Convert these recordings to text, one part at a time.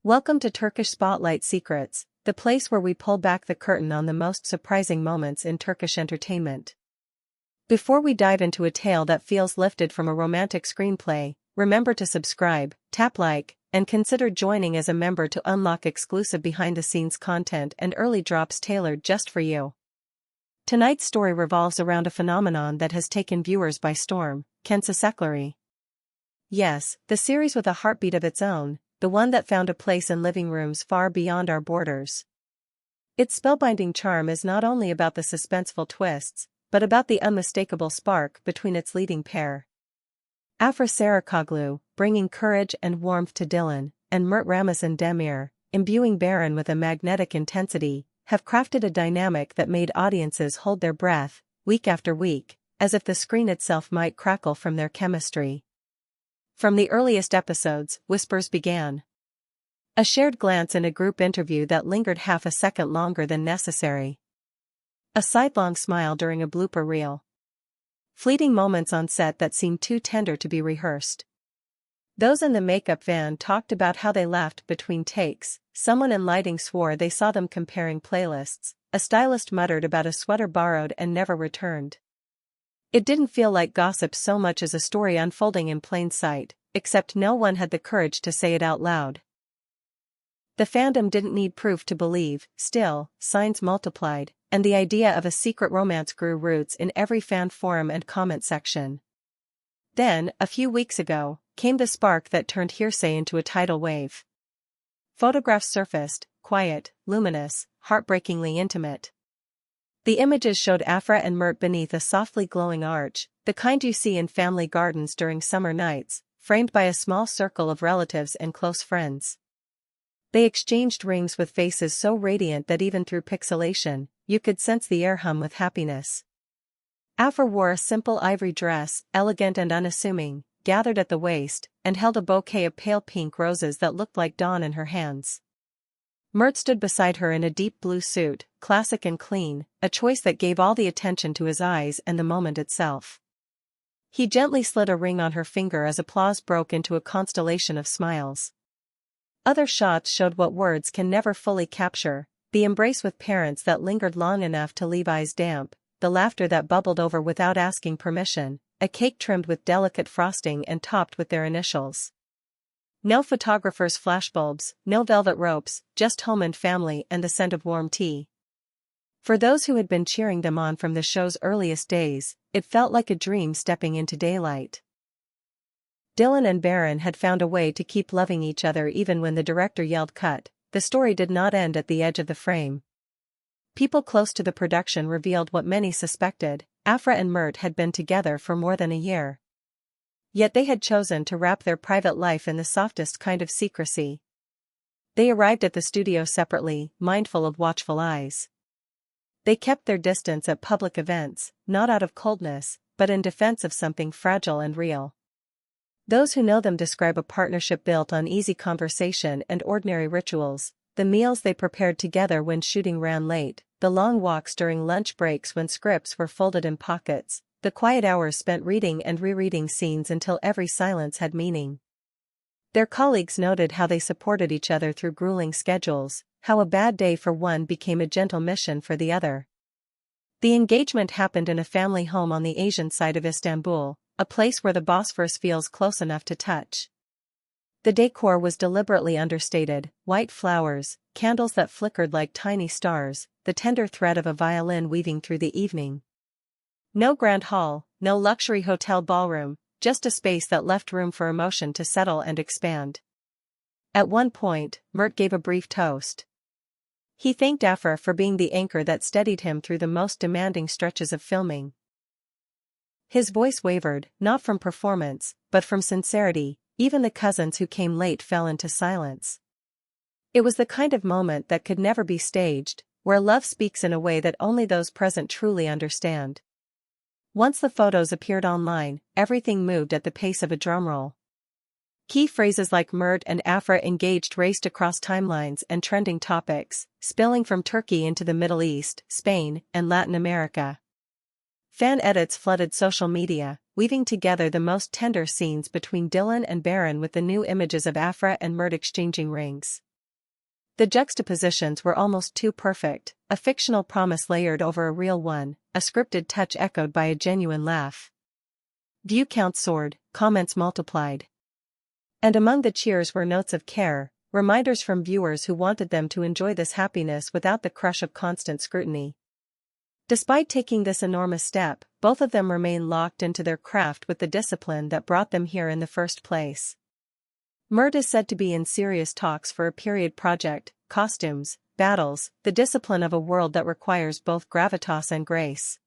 Welcome to Turkish Spotlight Secrets, the place where we pull back the curtain on the most surprising moments in Turkish entertainment. Before we dive into a tale that feels lifted from a romantic screenplay, remember to subscribe, tap like, and consider joining as a member to unlock exclusive behind-the-scenes content and early drops tailored just for you. Tonight's story revolves around a phenomenon that has taken viewers by storm, Kensacle. Yes, the series with a heartbeat of its own, the one that found a place in living rooms far beyond our borders. Its spellbinding charm is not only about the suspenseful twists, but about the unmistakable spark between its leading pair. Afra, bringing courage and warmth to Dylan, and Mert Demir, imbuing Baron with a magnetic intensity, have crafted a dynamic that made audiences hold their breath, week after week, as if the screen itself might crackle from their chemistry. From the earliest episodes, whispers began. A shared glance in a group interview that lingered half a second longer than necessary. A sidelong smile during a blooper reel. Fleeting moments on set that seemed too tender to be rehearsed. Those in the makeup van talked about how they laughed between takes, someone in lighting swore they saw them comparing playlists, a stylist muttered about a sweater borrowed and never returned. It didn't feel like gossip so much as a story unfolding in plain sight, except no one had the courage to say it out loud. The fandom didn't need proof to believe, still, signs multiplied, and the idea of a secret romance grew roots in every fan forum and comment section. Then, a few weeks ago, came the spark that turned hearsay into a tidal wave. Photographs surfaced, quiet, luminous, heartbreakingly intimate. The images showed Afra and Mert beneath a softly glowing arch, the kind you see in family gardens during summer nights, framed by a small circle of relatives and close friends. They exchanged rings with faces so radiant that even through pixelation, you could sense the air hum with happiness. Afra wore a simple ivory dress, elegant and unassuming, gathered at the waist, and held a bouquet of pale pink roses that looked like dawn in her hands. Mert stood beside her in a deep blue suit, classic and clean, a choice that gave all the attention to his eyes and the moment itself. He gently slid a ring on her finger as applause broke into a constellation of smiles. Other shots showed what words can never fully capture, the embrace with parents that lingered long enough to leave eyes damp, the laughter that bubbled over without asking permission, a cake trimmed with delicate frosting and topped with their initials. No photographers' flashbulbs, no velvet ropes, just home and family and the scent of warm tea. For those who had been cheering them on from the show's earliest days, it felt like a dream stepping into daylight. Dylan and Baron had found a way to keep loving each other even when the director yelled cut. The story did not end at the edge of the frame. People close to the production revealed what many suspected: Afra and Mert had been together for more than a year. Yet they had chosen to wrap their private life in the softest kind of secrecy. They arrived at the studio separately, mindful of watchful eyes. They kept their distance at public events, not out of coldness, but in defense of something fragile and real. Those who know them describe a partnership built on easy conversation and ordinary rituals, the meals they prepared together when shooting ran late, the long walks during lunch breaks when scripts were folded in pockets, the quiet hours spent reading and rereading scenes until every silence had meaning. Their colleagues noted how they supported each other through grueling schedules, how a bad day for one became a gentle mission for the other. The engagement happened in a family home on the Asian side of Istanbul, a place where the Bosphorus feels close enough to touch. The decor was deliberately understated: white flowers, candles that flickered like tiny stars, the tender thread of a violin weaving through the evening. No grand hall, no luxury hotel ballroom, just a space that left room for emotion to settle and expand. At one point, Mert gave a brief toast. He thanked Afra for being the anchor that steadied him through the most demanding stretches of filming. His voice wavered, not from performance, but from sincerity. Even the cousins who came late fell into silence. It was the kind of moment that could never be staged, where love speaks in a way that only those present truly understand. Once the photos appeared online, everything moved at the pace of a drumroll. Key phrases like Mert and Afra engaged raced across timelines and trending topics, spilling from Turkey into the Middle East, Spain, and Latin America. Fan edits flooded social media, weaving together the most tender scenes between Dylan and Baron with the new images of Afra and Mert exchanging rings. The juxtapositions were almost too perfect, a fictional promise layered over a real one, a scripted touch echoed by a genuine laugh. View counts soared, comments multiplied. And among the cheers were notes of care, reminders from viewers who wanted them to enjoy this happiness without the crush of constant scrutiny. Despite taking this enormous step, both of them remain locked into their craft with the discipline that brought them here in the first place. Mert is said to be in serious talks for a period project, costumes, battles, the discipline of a world that requires both gravitas and grace.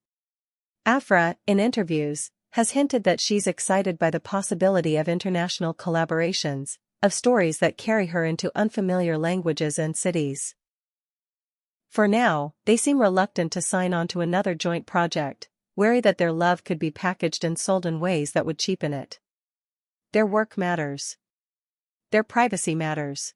Afra, in interviews, has hinted that she's excited by the possibility of international collaborations, of stories that carry her into unfamiliar languages and cities. For now, they seem reluctant to sign on to another joint project, wary that their love could be packaged and sold in ways that would cheapen it. Their work matters. Their privacy matters.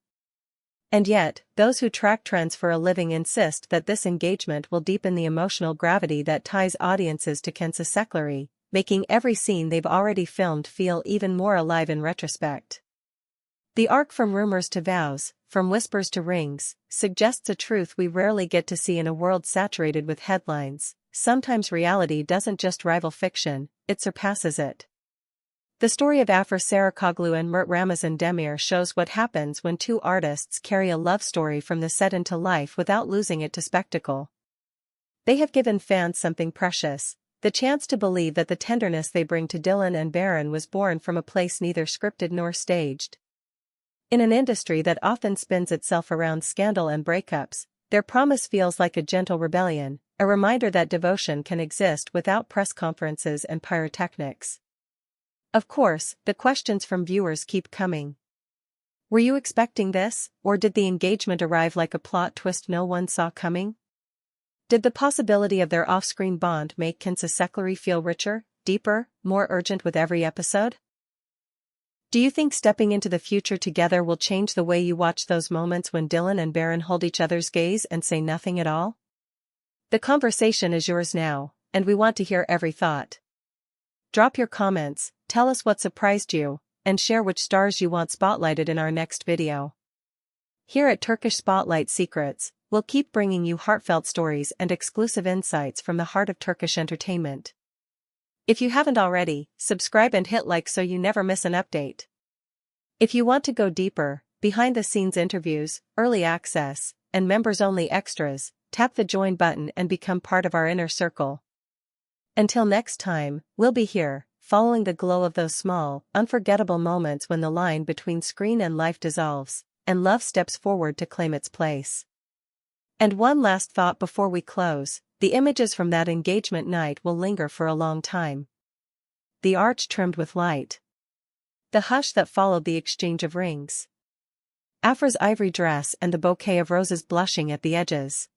And yet, those who track trends for a living insist that this engagement will deepen the emotional gravity that ties audiences to Kensacle, making every scene they've already filmed feel even more alive in retrospect. The arc from rumors to vows, from whispers to rings, suggests a truth we rarely get to see in a world saturated with headlines. Sometimes reality doesn't just rival fiction, it surpasses it. The story of Afra and Mert Demir shows what happens when two artists carry a love story from the set into life without losing it to spectacle. They have given fans something precious, the chance to believe that the tenderness they bring to Dylan and Baron was born from a place neither scripted nor staged. In an industry that often spins itself around scandal and breakups, their promise feels like a gentle rebellion, a reminder that devotion can exist without press conferences and pyrotechnics. Of course, the questions from viewers keep coming. Were you expecting this, or did the engagement arrive like a plot twist no one saw coming? Did the possibility of their off-screen bond make Kensacle feel richer, deeper, more urgent with every episode? Do you think stepping into the future together will change the way you watch those moments when Dylan and Baron hold each other's gaze and say nothing at all? The conversation is yours now, and we want to hear every thought. Drop your comments, tell us what surprised you, and share which stars you want spotlighted in our next video. Here at Turkish Spotlight Secrets, we'll keep bringing you heartfelt stories and exclusive insights from the heart of Turkish entertainment. If you haven't already, subscribe and hit like so you never miss an update. If you want to go deeper, behind-the-scenes interviews, early access, and members-only extras, tap the join button and become part of our inner circle. Until next time, we'll be here, following the glow of those small, unforgettable moments when the line between screen and life dissolves, and love steps forward to claim its place. And one last thought before we close, the images from that engagement night will linger for a long time. The arch trimmed with light. The hush that followed the exchange of rings. Afra's ivory dress and the bouquet of roses blushing at the edges.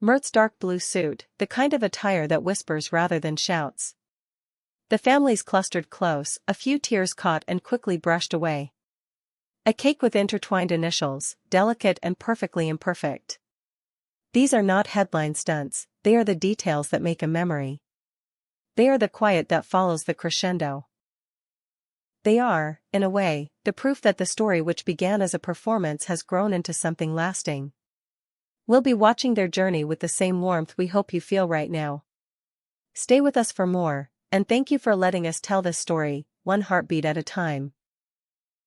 Mert's dark blue suit, the kind of attire that whispers rather than shouts. The families clustered close, a few tears caught and quickly brushed away. A cake with intertwined initials, delicate and perfectly imperfect. These are not headline stunts, they are the details that make a memory. They are the quiet that follows the crescendo. They are, in a way, the proof that the story which began as a performance has grown into something lasting. We'll be watching their journey with the same warmth we hope you feel right now. Stay with us for more, and thank you for letting us tell this story, one heartbeat at a time.